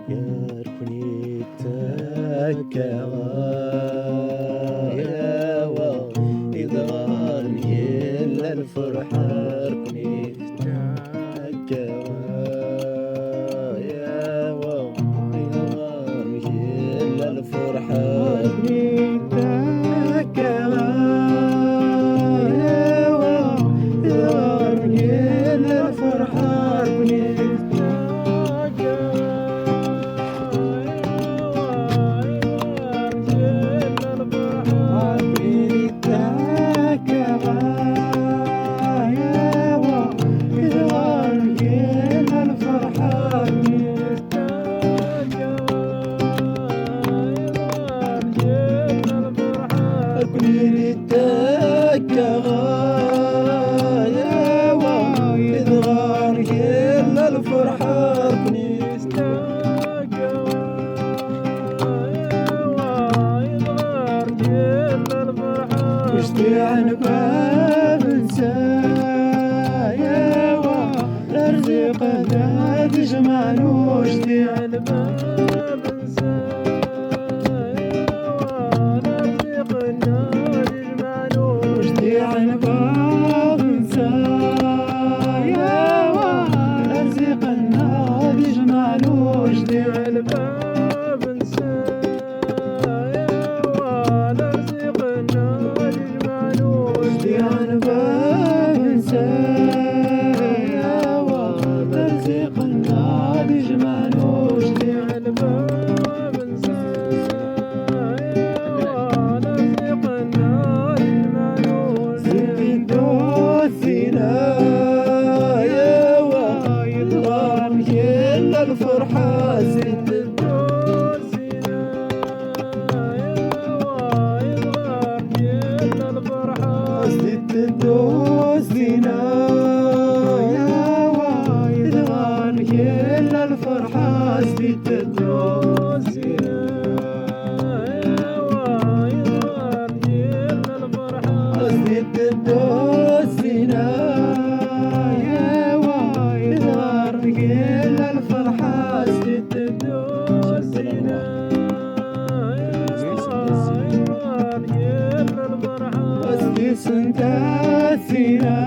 يا ركني تكاوى يا واو إضغاني إلا الفرحة ركني تكاوى يا واو إضغاني إلا الفرحة ركني تكاوى يا واو إضغاني إلا الفرحة ركني وشتي عن باب نسايا والرزق ذا تجمعنا وشتي عن باب نسايا والرزق ذا تجمعنا وشتي عن باب نسايا والرزق ذا تجمعنا وشتي عن باب نسايا عن باب نسايا والرزق النار يجمعنا وشتي عن باب نسايا والرزق النار يجمعنا وشتي دوثينا يا ويضغر كل الفرحة زيد دوثينا دوسينا يا وايد غار كل الفرحة زيد دوسينا يا وايد غار كل الفرحة زيد دوسينا يا وايد غار كل الفرحة زيد دوسينا سنتاثينا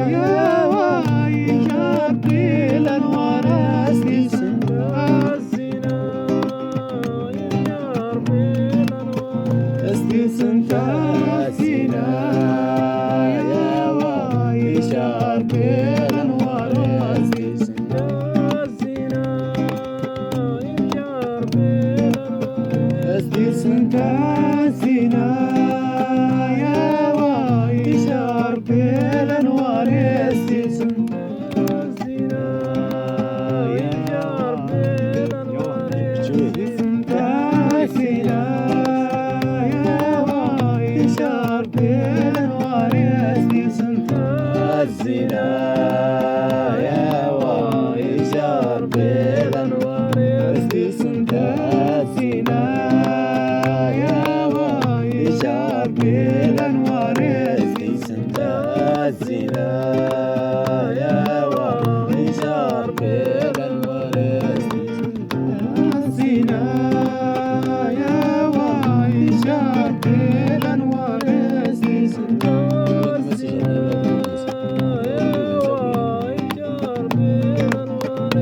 يا واي شرقي الانوار اسدي سنتاثينا يا ربي الانوار اسدي سنتاثينا يا واي شرقي الانوار اسدي سنتاثينا يا ربي الانوار اسدي سنتاثينا بالانوار يستسن تازينا يا ربي الانوار يستسن تازينا يا واي شار بالانوار يستسن تازينا يا واي شار بالانوار يستسن تازينا يا واي شار بالانوار تازينا يا واي شار بالانوار تازينا يا واي شار بالانوار تازينا يا واي شار بالانوار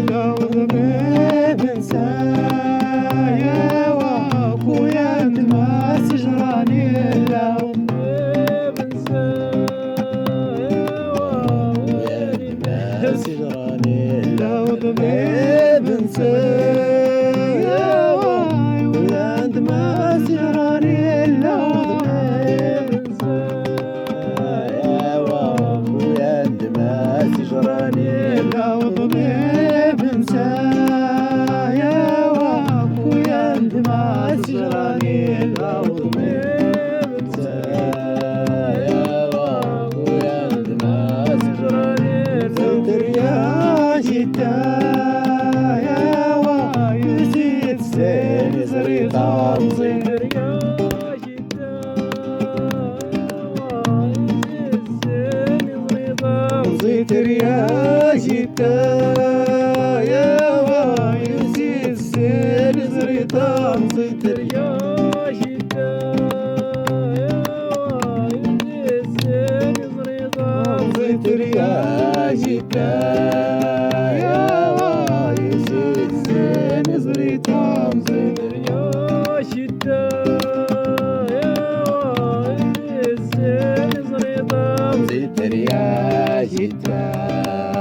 داود بنسى يا واخويا ما سجراني داود زيتر يا جيتا يا يزيد سير زريطان زيتر يا جيتا يا يزيد سير زريطان زيتر يا جيتا يا يزيد سير زريطان زيتر يا جيتا زيتر يا جيتا